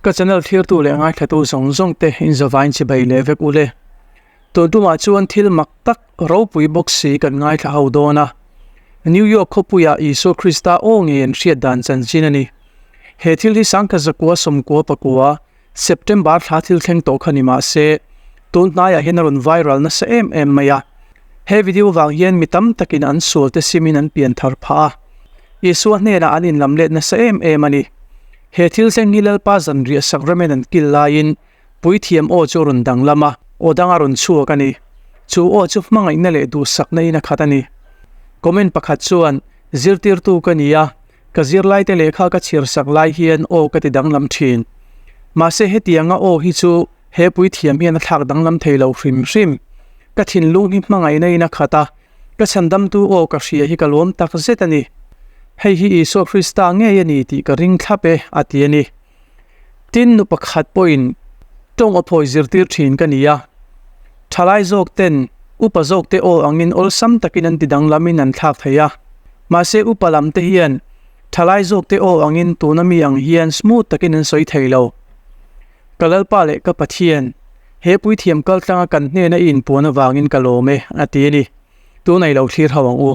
ka channel thir tu le ngai thatu zong te in zawain chi bai le vek ule to tu ma chuan thil mak tak ro pui boxi kan ngai tha ho dona New York khopuya Isu Krista ongi en hria dan chan chinani he thil hi sangka zakwa somkwa pakwa September thil theng to khani ma se ton na ya henarun viral na sa maya he video wang yen mitam takin an sul te simin an pian thar pha Isu ne na anin lamlet na sa ani he thil seng hilal pa zan ri sakramen an killain puithiam o chorun dang lama o dangarun chu kani chu o chu mangai na le du saknai na khatani comment pakhat chuan zirtir tu kania ka zirlai te lekha ka chhir saklai hian o ka ti danglam thin ma se he tianga o hi chu he puithiam hian thak danglam theilo hrim ka thin lung hi mangai nei na khata ka chandam tu o ka hria hi kalom tak zetani hei hi Isu Krista nge yani ti ka ring thape atiani tin nu pakhat point tong aphoi zirtir thin kania thalai jok ten upazok te o angin ol sam takin an tidang lamin an thak thaya ma se upalam te hian thalai jok te o angin tunami ang hian smooth takin an soi theilo kalal pa le ka pathian he puithiam kal tanga kan hne na in pona wangin kalome atiani tu nei lo thlir hawang u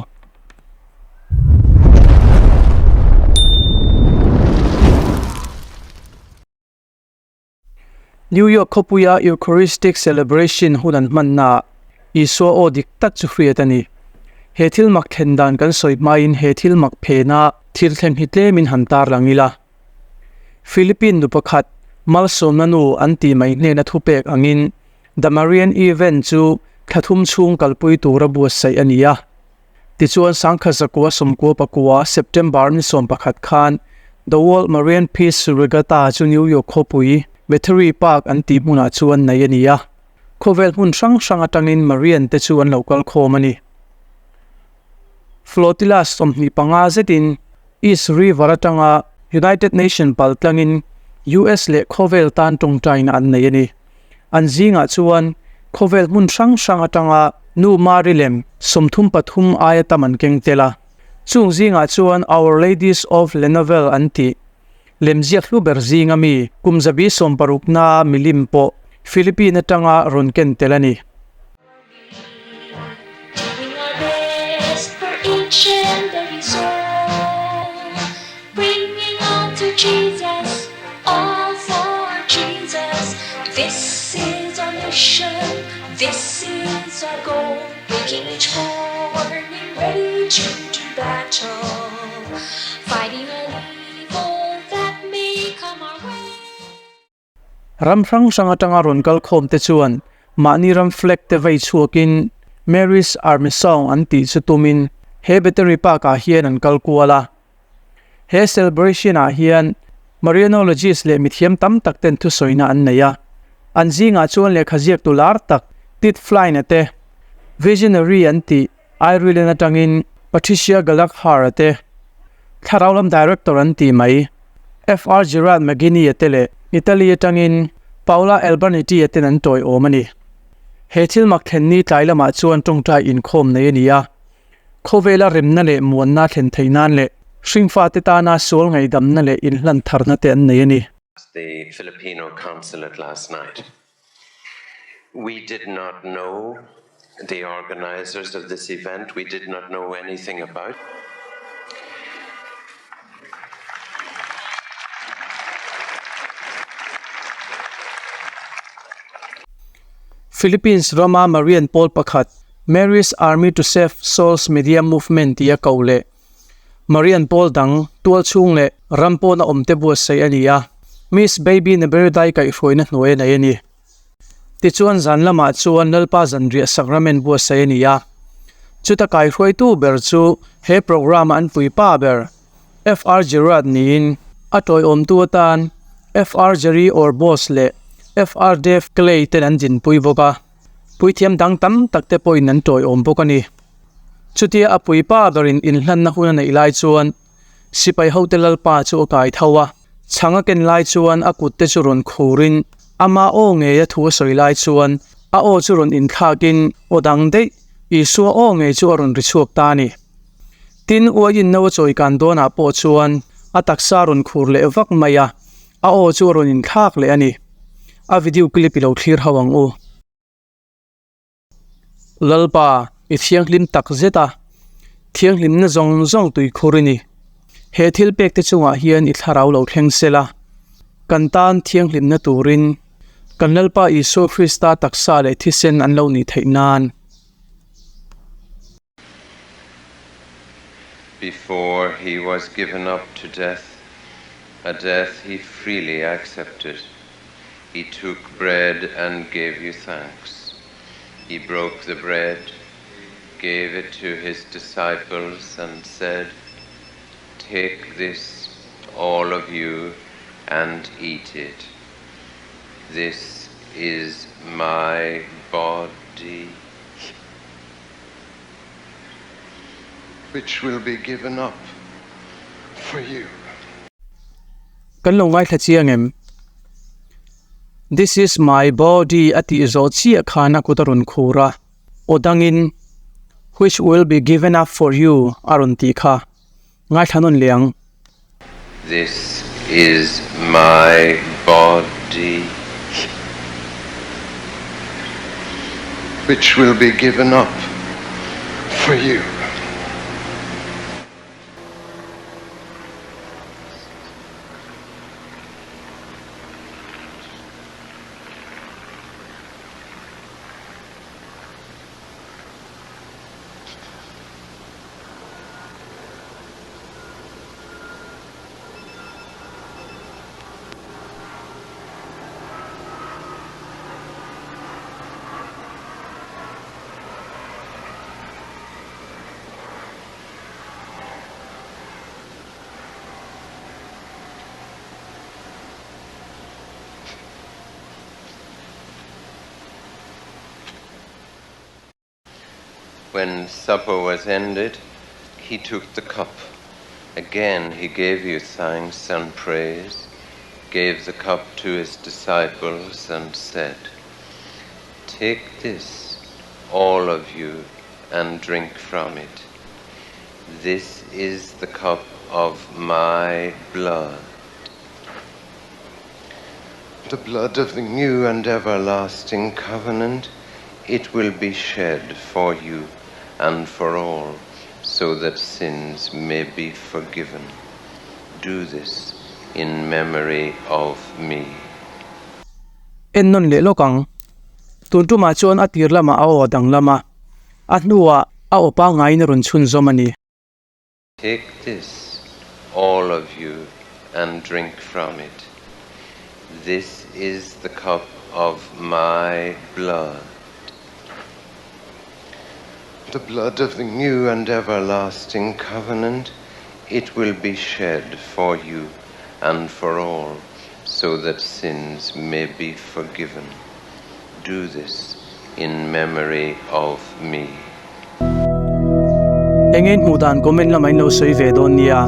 New York khopuya Eucharistic celebration hunan manna ISUA o diktat chu hriatani he thil mak thendan kan soi main he thil mak phena thil thleng hitle min hantar langila Philippine nu pakhat malsom nanu anti mai hne na thupek angin the Marian event chu thathum chung kalpui tura bu sai ania ti chuan sangkha zakwa somko pakwa September ni som pakhat khan the World Marian Peace Regatta chu New York khopui Battery Park anti muna chuan nayania khovel hun sang atangin Marian te chuan local khomani flotilla somni panga zetin East River atanga United Nation paltlangin US le khovel tan tong China an nayani anjinga chuan khovel hun sang atanga nu marilem somthum pathum ayataman kengtela chungzinga chuan Our Ladies of Lenavel anti lemziak lu berzinga mi kumzabi somparukna milimpo Philippine tanga ronken telani bringing all to Jesus, all for Jesus. This is our mission, this is our goal, making each morning ready to do battle, fighting all evil that may come our way. Ramrang sangatanga ronkal khom te chuan mani ram flek te vai chuakin Mary's Army song anti chutumin he battery pa ka hian an kalkuala he celebration a hian Marianologist le mithiam tam tak ten thu soina an naya anjinga chuan le khajiak tular tak tit fly na te visionary anti Irene atangin Patricia Galak harate tharaulam director anti mai FR Gerald McGinney atele Italy atangin Paula Albaniti atenan toy omani he thil mak thenni tlailama chuan tongtai in khom nei ania khovela remna le muanna thlen theinan le shringfa te ta na sol ngai damna le in hlan tharna te an nei ani the Filipino consulate last night. We did not know the organizers of this event. We did not know anything about. Philippines Roma Marian Paul pakhat Mary's Army to Save Souls Media Movement tia kaule Marian Paul dang tual chung le rampo na omte bu sai ania Miss Baby na berdai kai hroina hnoe na ani ti chuan zan lama chuan nalpa zanria sakramen bu sai ania chuta kai hroi tu ber chu he program an pui pa ber FR Gerard nin atoi om tu tan FR Jerry or boss le FR Def Clay ten an jin pui boka puithiam dang tam takte poin an toy om bokani chutia apui pa berin in hlan na huna nei lai chuan sipai hotelal pa chu kai thawa changa ken lai chuan akut te churon khurin ama o nge ya thu soi lai chuan a o churon in thakin odang de ISUA o nge chu aron richuak ta ni tin uain no choi kan dona po chuan ataksa ron khur le vak maya a o chu ron in thak le ani a video clip ilo thlir hawang u lalpa I thiang lim tak zeta thiang lim na zong zong tui khorini he thil pek te chunga hian I tharau lo thleng sela kan tan thiang lim na turin kan lalpa Isu Krista taksa le thisen an lo ni theinan. Before he was given up to death, a death he freely accepted, he took bread and gave you thanks. He broke the bread, gave it to his disciples and said, "Take this, all of you, and eat it. This is my body, which will be given up for you." Kan lo ngai thla chiang em this is my body ati zo chi khana kutarun khura odangin which will be given up for you arun ti kha ngai thanon liang This is my body, which will be given up for you. When supper was ended, he took the cup. Again he gave you thanks and praise, gave the cup to his disciples and said, "Take this, all of you, and drink from it. This is the cup of my blood, the blood of the new and everlasting covenant. It will be shed for you and for all, so that sins may be forgiven. Do this in memory of me." en non le lokang tuntu ma chon atir lama aw dang lama atnuwa a opa ngai na run chun zomani Take this, all of you, and drink from it. This is the cup of my blood, the blood of the new and everlasting covenant. It will be shed for you and for all, so that sins may be forgiven. Do this in memory of me. engen mudan komen la main lo soi ve don nia